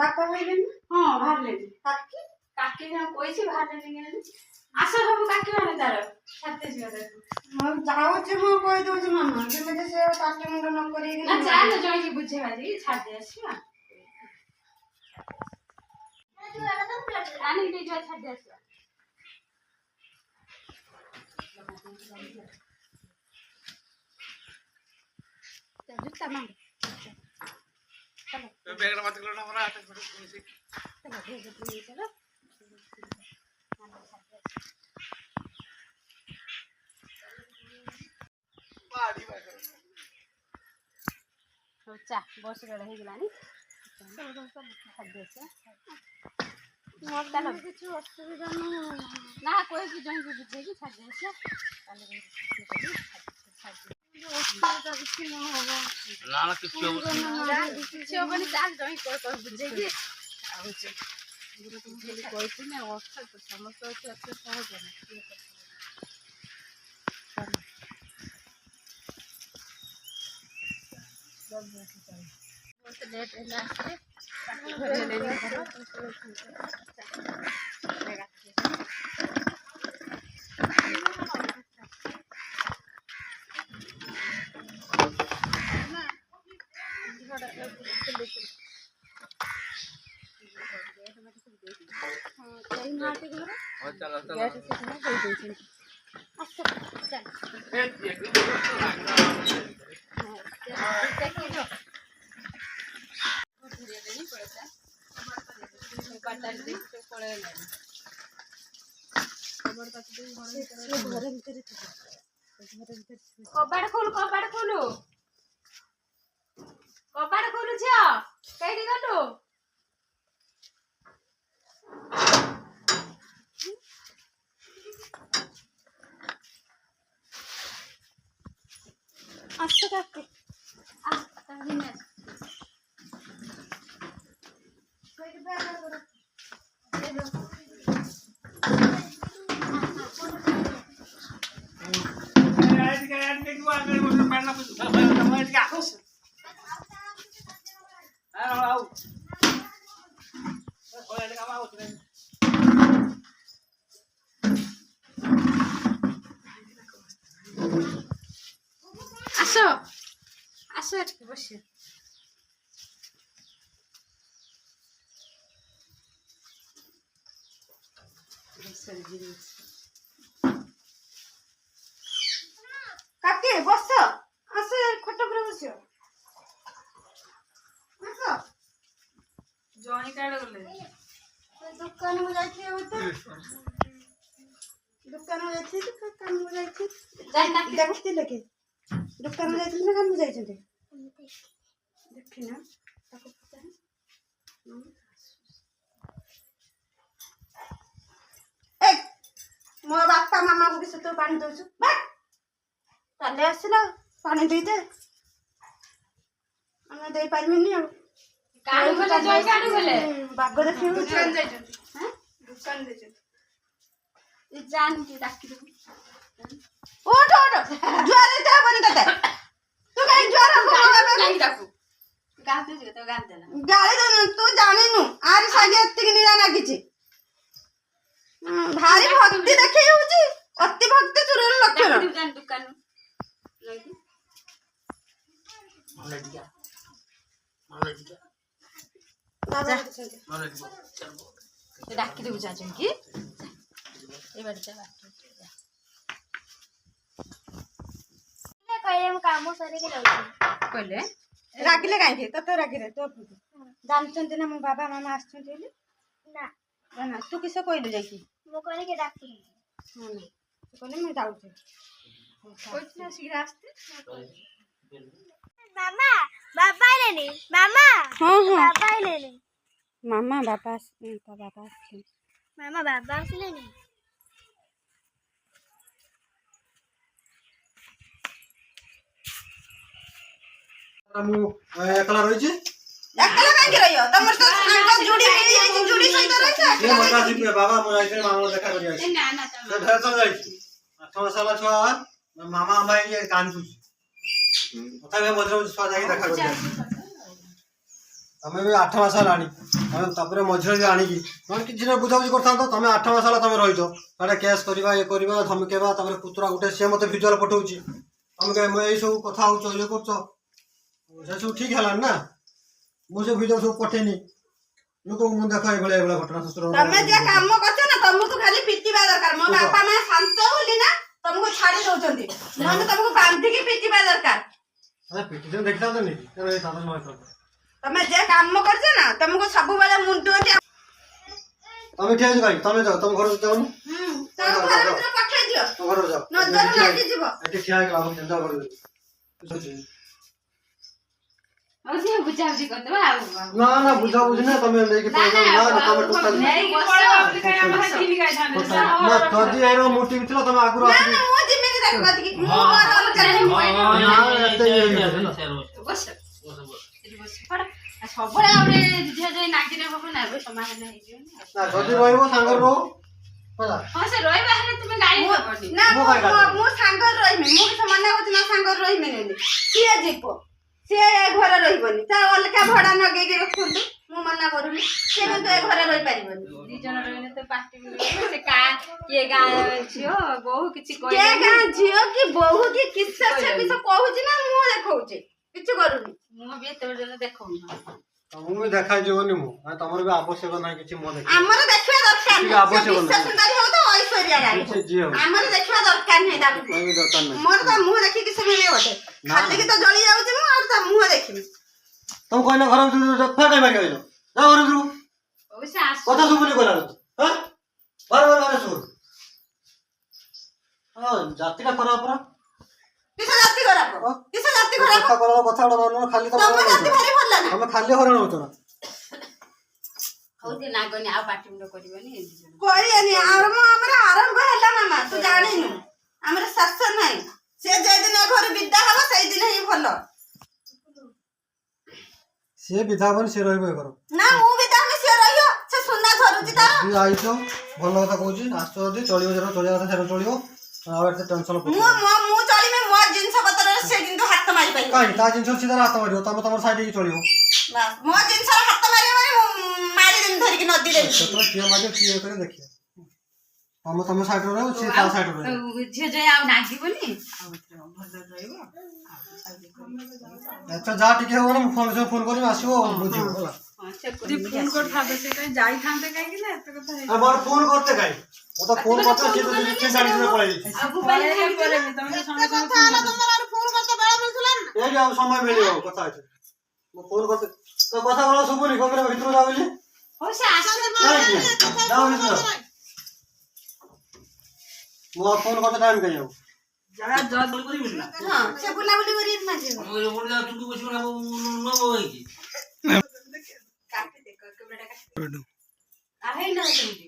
ବାପା ଭାଇଲେନି? ହଁ ବାହାରିଲେନି। କାକି କାକି କହିଛି ବାହାରିଲେନି କେମିତି? ଆସ ସବୁ କାକି ମାନେ ତାର ଛାତେ ଯିବା ତାକୁ। ମୁଁ ଯାଉଛି, ମୁଁ କହିଦଉଛି ମାମା ଯେମିତି ସେ କାକି ମୁଣ୍ଡ ନ କରିକି ନା ଚାଲ ଜଣକି ବୁଝେଇବା ଯେ ଛାଡି ଆସିବା। ଆଣିକି ନେଇଯିବା ଛାଡି ଆସିବା। ଜୁତା ମାଣ୍ଡ ଚାଲ ବେଗଟା ମତେ କଣ ଆମର ହାତ ଫଟ ମିଶି ଚାଲ ଭେଜ ପୁଣି ଚାଲ ବାଡି ବାଡି ହଉ ଚା ବସ ରେଡ ହେଇଗଲାଣି ଛାଡି ଆସିବା। ଚାଲ କିଛି ଅସୁବିଧା ନୁହଁ। ନା କହିକି ଜଣକୁ ବୁଝେଇକି ଛାଡି ଆସିବା। ଅସୁବିଧା କିଛି ନ ହବ। ନା ନା କିଛି ହବନି। କିଛି ହବନି ଚାଲ ଜଣକି ବୁଝେଇକି ଆଉ କହିଛି ନା ଅର୍ଥ ସମସ୍ତ ଅଛି ଏତେ ସହଜ ନା। ବହୁତ ଲେଟ୍ ହେଲା କବାଟ ଖୋଲୁ କବାଟ ଖୋଲୁ କବାଟ ଖୋଲୁ ଝିଅ କେଇଠି ଗଲୁ? ଆସ କାକି ଆସ ଆସ ଏଠିକି ବସିବ। କାକି ବସ। ଆସ ଖଟ ଉପରେ ବସିବ। ଆସ। ଜଣେ କାଡେ ଗଲେ ଦୋକାନକୁ ଯାଇଥିଲି ଦୋକାନକୁ ଯାଇଥିଲି ଦେଖିଥିଲେ କି? ଦୋକାନକୁ ଯାଇଥିଲି ନା କାମକୁ ଯାଇଛନ୍ତି? ଦେଖିନା ତାକୁ ପଚାରେ। ମୋ ବାପା ମାମାକୁ ବି ସେତେବେଳେ ପାଣି ଦଉଛୁ। କାଲି ଆସିଲା ପାଣି ଦେଇଦେ। ଆମେ ଦେଇପାରିବିନି ଆଉ। କାଡୁ ଗଲେ ଜୟ କାଡୁ ଗଲେ ବାଗ ଦେଖିବୁ। ଦୋକାନ ଯାଇଛନ୍ତି। ହାଁ ଦୋକାନ ଯାଇଛନ୍ତି। ଜାଣିକି ଡାକିଦେବୁ। ଉଠ ଜୁଆର ଏତେ ହବନି ତତେ। ତୁ କାଇଁ ଜୁଆର ହବୁ? ଡାକୁ ଗାଁ ଦେ ତ ଗାଁ ଦେଲା ଗାଳି ଦଉନୁ। ତୁ ଜାଣିନୁ ଆରି ସାଙ୍ଗେ ଏତିକି ନିରା ଲାଗିଛି। ଭାରି ଭକ୍ତି ଦେଖେଇ ହଉଛି। ଅତି ଭକ୍ତି ଚୁରର ଲକ୍ଷଣ। ଦୋକାନ ଡାକିଦେବୁ ଚାହୁଁଛନ୍ତି କି ଏ ବାଡ଼ି କାମ ସରିକି ଯାଉଛି କହିଲେ ରାଗିଲେ କାହିଁକି? ତତେ ରାଗିଲେ ତୋ ଜାଣିଛନ୍ତି ନା ମୋ ବାବା ମାମା ଆସିଛନ୍ତି ବୋଲି? ନା ତୁ କିସ କହିଲୁ ଯାଇକି? ମୁଁ କହିକି ଡାକିଲି ତୁ କହିଲେ ମୁଁ ଯାଉଛି। ଶୀଘ୍ର ଆସିते ମାମା ବାବା ଆଇଲେନି। ମାମା ବାବା ଆଇଲେନି। ମାମା ବାବା ତା ବାବା ଆସିଲେ। ମାମା ବାବା ଆସିଲେନି। ମୁଁ ଏକଲା ରହିଛି। ଏକଲା କାହିଁକି ରହିବ? ତମର ତ ସାଙ୍ଗ ଜୁଡ଼ି ମିଳି ଯାଇଛି। ଜୁଡ଼ି ସହିତ ରହିଛ। ଇଏ ମତେ ଆସି ବାବା ମୁଁ ଯାଇଥିଲି ମାମାକୁ ଦେଖା କରି ଆସିଛି। ନା ନା ସେ ଢେର ଥର ଯାଇଛି। 8 ବର୍ଷ ହେଲା ଛୁଆ ମାମା ଭାଇ ଇଏ କାନ୍ଦୁଛି। ତଥାପି ମଝିରେ ମଝିରେ ଛୁଆ ଯାଇକି ଦେଖା କରି ଆସିଛି। तमें भी 8 मास हेलानी तमें मझे भी आणिकी तुम कि बुझाबुझी कर तुम 8 मास है तुम रही तो केस करवा ये करवा धमकेवा पुतुरा गोटे सी मत भिजुआल पठाऊँ तुम यही सब कथा हो ये कर सब ठीक है ना मुझे भिडियो सब पठेनी लोक मुझे देख ये घटना शशुर तमे जे काम करछ ना तुमको खाली पिटिबा दरकार मो बापा मां शांत होली ना तुमको छाड़ी दउचंदी नन तुमको बांधी के पिटिबा दरकार अरे पिटिशन देखता तो नहीं ये साधन न तमे जे काम करछ ना तुमको सब बेले मुंडो दे तमें ठीक है तमें जाओ तुम घर जाओ तो घर में पठा दियो तुम घर जाओ नजर लागी जीवो एटी ठीक है बाबू चिंता कर ଆଉ ସେ ବୁଝାବୁଝି କରିଦେବା ଆଉ ना ना बुझा बुझना तमें लेके पड़ो ना तमें टोटल ନେଇକି ପଳେଇବ ବୋଲି କାଇଁ ଆମେ କିଣି ଖାଇଥାନ୍ତେ ना तजी एरो मोटी बितलो तमें आगुरो ना आसी ना मो जिम्मेदी देखो कथि मो और अलग ना एते ये ବସ ଏଠି ବସି ପଡ ସବୁବେଳେ ଆଉରେ ଝିଅ ଯାଇ ନାଗିରେ ହବ ନା ଏବେ ସମାଧାନ ହେଇଯିବନି ना जदी रहइबो सांगर रो होला ହଁ ସେ ରହିବା ହେଲେ ତୁମେ ଗାଳି ହବନି ना मो काय करते? मो सांगर रहिमे मो के मना होत ना सांगर रहिमे ने सिए जीपो से घर रहिबनी ता अलका भडा नगे के रखुंतु मो मना करूनी से तो ए घर रहि परिबनी ଦି ଜଣ ରହିଲେ ତ ପାର୍ଟି ସେ କା କିଏ ଗାଁ ଝିଅ ବୋହୁ କିଛି के କହିଲେ गां झियो की बहू की किस्सा से किस कहूची ना मु देखौची किछ करूनी ମୁଁ ବି ଏତେବେଳେ ଦେଖଉନି तमु भी देखाइ जीवनी मु तमर भी आवश्यक नाही किछि मो देख हमर देखिबा दरकार ठीक आवश्यक नहीं नहीं। किस्सा सुंदरी हो तो ऐश्वर्या राय किछि जी हो हमर देखिबा दरकार नहीं दाबी नहीं दरकार नहीं मोर तो मुंह देखि किस मिले होते ना। खाली की तो जली जाउची मु और तो मुंह देखिबी तुम कहना घर में फा काय मागे आइलो जा घर में ଅବଶ୍ୟ ଆସ कथा सुबुनी कहला हां बार बार बार सुन हां जातिटा खराब परा किस जाति खराब किस जाति खराब कथा करला कथा न खाली तो तम जाति भारी भल ना हम खाली हरण होतो ना ହଉ ଦେ ନାଗନି ଆଉ ପାଟି ମୁଣ୍ଡ କରିବନି ଏ ଦି ଜଣ कोरियानी हमर आरंभ हैला मामा तू जानिनु हमर शासन नाही से जे दिन घर विदा हवा सेई दिन ही भलो से विधावन से रहबे करो ना मु विदा में से रहियो से सुना धरुची तार जी आइतो भल कथा कहूची आसो जदी चलियो जरा चलिया कथा सेरो चलियो आ एते टेंशन मु मु चली में मोर जिंस पत्र से किंतु हाथ मारी पाई काई ता जिंस सीधा हाथ मारियो तम तमर साइड की चलियो बस मोर जिंस हाथ मारी मारी मारी दिन धरि की नदी रे तो किए माजे किए करे देखिए हम तम साइड रे से ता साइड रे ଝିଅ ଯାଇ ଆଉ ନାଗିବନି ଆଉ ଭଲ ରହିବ अच्छा जा टिके हो ना फोन करी आसीबो बुझियो होला ଫୋନ କରିଥାନ୍ତେ ସେ କାଇଁ ଯାଇଥାନ୍ତେ କାହିଁକି ना ଏତେ କଥା आ मोर फोन करते काई वो तो फोन करते से तो जिथे गाड़ी में पड़े ଆଉ ମୋବାଇଲ ପରେନି ତମେ ତ ସଙ୍ଗେ ସଙ୍ଗେ କଥା होला तमर और फोन करते बेला मिलथला ना ए जाओ समय मिलियो कथा है वो फोन करते तो कथा वाला सुबुनी कोकरे भीतर जाओ बोली ହଉ ସେ ଆସ जाओ भीतर वो फोन करते टाइम कहियो जा जा बोल करी ना हां से बुला बुली करी ना जे हम ये बोल जा तू बस ना न होई की କାଟି ଦେ କବଡା କାଟି ଆଉ ହେଇନା ସେମିତି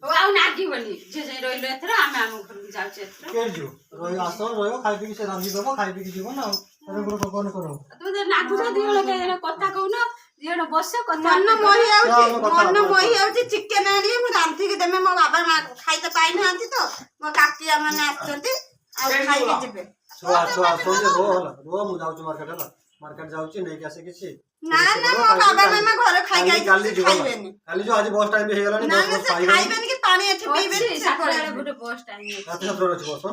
ହଉ ଆଉ ନାଗିବନି ଝିଅ ଯାଇ ରହିଲ ଏଥର ଆମେ ଆମ ଘରକୁ ଯାଉଛୁ ଏଥର के जो रोय आसो रोय खाई पी से रांधी दबो खाई पी जीवन ना अरे गुरु कोन करो ତମେ ତ ନାଗୁଛ ଦି ଜଣ କେହି କଥା କହୁନ ଦି ଜଣ ବସ କଥା मन मोहि ଚାଲ, आउची ଆମେ କଥା मन ହବା। मोहि आउची चिकेन आनी मु रांधी के देमे मो बाबा मा खाई त पाई नांती तो मो काकिया माने आछंती आ खाई के जिबे छुआ रो होला रो मु जाऊ मार्केट होला मार्केट जाऊ नहीं कैसे किसी ना ना मो बाबा मामा घर खाई काली खाई जीवन खाइबेनी काली जो आज बस टाइम हे गलानी ना बस ना बस से पाइबे खाइबेनी कि पानी एठी पीबेनी ଅଛି से ସାତଟା पड़े ଗୋଟେ ବସ୍ ଟାଇମ୍ रात 7 रो बस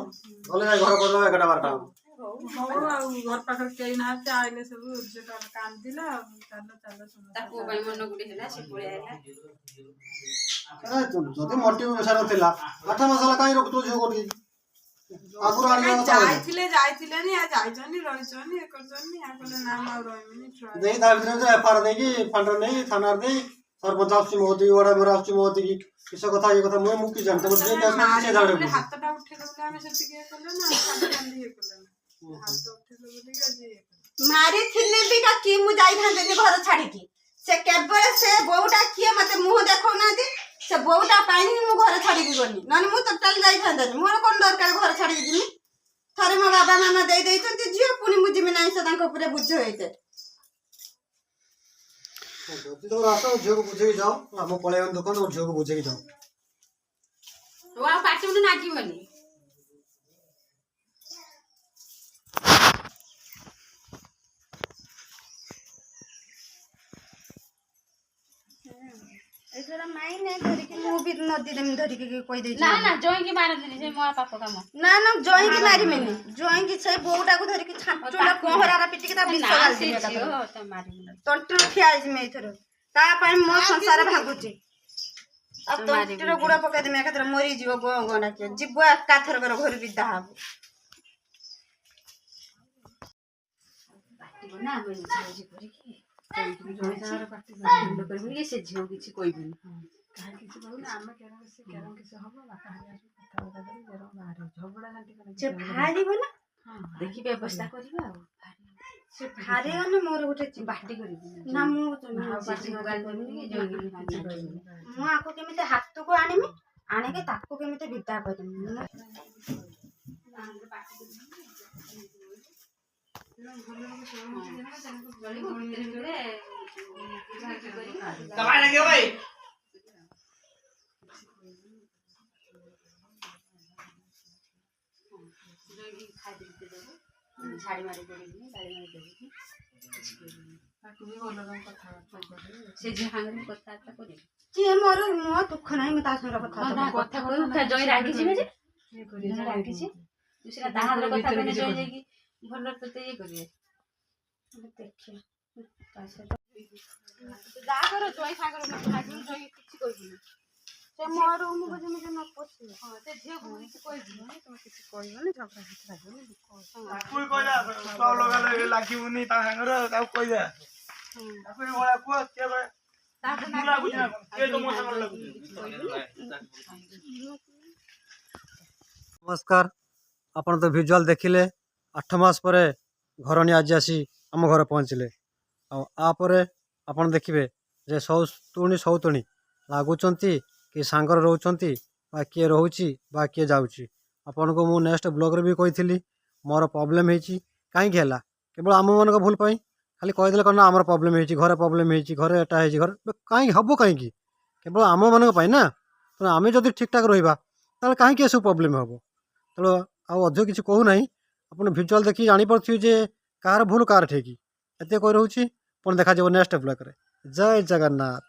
बोले जाय घर करलो 11 12 ହଉ ଆଉ ଘର ପାଖରେ କେହି ନାହାନ୍ତି ଆଇଲେ ସବୁ ଝିଅଟା କାନ୍ଦିଲା ଆଉ ଚାଲ ଚାଲ ତା ପୁଅ ପାଇଁ ମନ ଗୁଡି ହେଲା ସେ ପଳେଇ ଆଇଲା अरे जदि मोटिव सारा थिला 8 मसाला काई रख तो जो कोठी आगुर आनी କାଇଁ बता ଯାଇଥିଲେନି ଆ ଯାଇଛନ୍ତି ରହିଛନ୍ତି ଏ କରିଛନ୍ତି ଆ କହିଲେ ନା ମୁଁ ଆଉ ରହିବିନି ଛୁଆ नहीं ता भीतर जो एफआर दे की फंडर नहीं थाना दे सरपंच आसी मोदी वडा मोर आसी मोदी की किस कथा ये कथा मु की जानते मत जे कैसे जाने ହାତଟା ଉଠେଇଲେ ବୋଲି ଆମେ ସେତିକି ଇଏ କଲେ ନା କାନ୍ଦି କାନ୍ଦି ଇଏ କଲେ ନା ହାତ ଉଠେଇଲେ ବୋଲି ଆଜି ଇଏ କଲେ मारी थिले भी का की मु जाई थांते जे घर छाड़ी की से केबल से बोउटा किए मते मुंह देखौ नांती से बोउटा पानी मु घर छाड़ी की गनी नन मु टोटल जाई थांते मोर कोन दरकार घर छाड़ी की जिमी थारे मो बाबा मामा देई देइछंती जियो पुनी मु जिमी नाही से तांको पुरे बुझ होइते जदि तो रास्ता झियो को बुझे जाओ हम पळे दुकान और झियो को बुझे जाओ ହଉ ଆଉ ପାଟି ମୁଣ୍ଡ ନାଗିବନି ସେଟା ମାଇନେ ଧରିକି ମୁଁ ବି ନଦୀରେ ଧରିକି କହିଦେଇଛି ନା ନା ଜଇଁକି ମାରନ୍ତିନି ସେ ମୋ ପାପ କାମ। ନା ନା ଜଇଁକି ମାରିବେନି ଜଇଁକି ସେ ବୋଉଟାକୁ ଧରିକି ଛାଞ୍ଚୁଣ୍ଡା ପହଁରାରା ପିଟିକି ତା ବିଷ ନା ସେ ଗାଳିଦେବି ଝିଅ ଏକାଥରେ। ତ ମାରିବୁନି। ତଣ୍ଟିରୁ ଠିଆ ହେଇଛି ଏଇଥର ତା ପାଇଁ ମୋ ସଂସାର ଭାଗୁଛି ଆଉ ତଣ୍ଟିର ଗୁଡ଼ ପକେଇଦେମି ଏକାଥରେ ମରିଯିବ ଗଁ ଗଁ ଡାକିବ ଯିବ ଏକାଥରକର ଘରୁ ବିଦା ହବ। ପାଟିବ ନା ଆମେ ଝିଅ କରିକି କରିବୁନି ସେ ଝିଅ କିଛି କହିବୁନି। କାହା କିଛି କହୁନି ଆମେ କେରମ ସେ କେରମ କିଛି ହବ ବାପା ହେରିକା କଥାବାର୍ତ୍ତା କରି କେରମ ବାହାରେ ଝଗଡ଼ା ଝାଣ୍ଟି କରି ସେ ବାହାରିବ ନା ଦେଖି ବ୍ୟବସ୍ଥା କରିବା ଆଉ ସେ ବାହାରିଗଲେ ମୋର ଗୋଟେ ପାଟି କରିବୁନି ନା ମୁଁ ମୁଁ ଆକୁ କେମିତି ହାତକୁ ଆଣିମି ଆଣିକି ତାକୁ କେମିତି ବିଦା କରିମି Kapan lagi boy? ଝାଡ଼ି ମାରି ପଡ଼ିବୁନି ଗାଳି ମାରି ପଡ଼ିବୁନି ତାକୁ ବି ଭଲ ରକମ କଥାବାର୍ତ୍ତା କରି ସେ ଝିଅ ସାଙ୍ଗରେ କଥାବାର୍ତ୍ତା କରିବୁ। କିଏ ମୋର ମୋ ଦୁଃଖ ନାହିଁ ମୁଁ ତା ସାଙ୍ଗରେ କଥା କଥା କହିବୁ ଜୟ ରାଗିଯିବେ ଯେ ଜୟ ରାଗିଛି ତୁ ସେଟା ତା ହାତରେ କଥା କହିଲେ ଜୟ ଯାଇକି ଭଲରେ ତୋତେ ଇଏ କରିବେ। ଦେଖିବା ଯାହା କର ଜୟ ସାଙ୍ଗରେ ଜୟ କିଛି କହିବୁନି। ସେ ମୋ ରୁମକୁ ଯେମିତି ନ ପଶିବ ହଁ ସେ ଝିଅକୁ କିଛି କହିବୁନି ତମେ କିଛି କହିବନି ଝଗଡ଼ା ଝାଣ୍ଟି ଲାଗିବନି ତାକୁ କହିଲା ତ ଲଗା ଲାଗିବୁନି ତା ସାଙ୍ଗରେ ତାକୁ କହିବା ତାକୁ ବି ଭଳିଆ କୁହ କିଏ ମୁଁ ଲାଗୁଛି ନା କଣ କିଏ ତ ମୋ ସାଙ୍ଗରେ ଲାଗୁଛି। ନମସ୍କାର ଆପଣ ତ ଭିଜୁଆଲ୍ ଦେଖିଲେ 8 ମାସ ପରେ ଘରଣୀ ଆଜି ଆସି ଆମ ଘରେ ପହଞ୍ଚିଲେ ଆଉ ଆପରେ ଆପଣ ଦେଖିବେ ଯେ ସଉତୁଣୀ ଲାଗୁଛନ୍ତି କି ସାଙ୍ଗରେ ରହୁଛନ୍ତି ବା କିଏ ରହୁଛି ବା କିଏ ଯାଉଛି। ଆପଣଙ୍କୁ ମୁଁ ନେକ୍ସଟ ବ୍ଲଗ୍ରେ ବି କହିଥିଲି ମୋର ପ୍ରୋବ୍ଲେମ୍ ହେଇଛି କାହିଁକି ହେଲା କେବଳ ଆମମାନଙ୍କ ଭୁଲ ପାଇଁ ଖାଲି କହିଦେଲେ କ'ଣ ନା ଆମର ପ୍ରୋବ୍ଲେମ୍ ହେଇଛି ଘରେ ପ୍ରୋବ୍ଲେମ୍ ହେଇଛି ଘରେ ଏଟା ହେଇଛି ଘରେ କାହିଁକି ହେବ କାହିଁକି କେବଳ ଆମମାନଙ୍କ ପାଇଁ ନା ତେଣୁ ଆମେ ଯଦି ଠିକ୍ଠାକ୍ ରହିବା ତାହେଲେ କାହିଁକି ଏସବୁ ପ୍ରୋବ୍ଲେମ୍ ହେବ। ତେଣୁ ଆଉ ଅଧିକ କିଛି କହୁନାହିଁ ଆପଣ ଭିଜୁଆଲ୍ ଦେଖିକି ଜାଣିପାରୁଥିବେ ଯେ କାହାର ଭୁଲ କାହାର ଠିକ୍ ଏତେ କହି ରହୁଛି ପୁଣି ଦେଖାଯିବ ନେକ୍ସଟ ବ୍ଲଗ୍ରେ। ଜୟ ଜଗନ୍ନାଥ।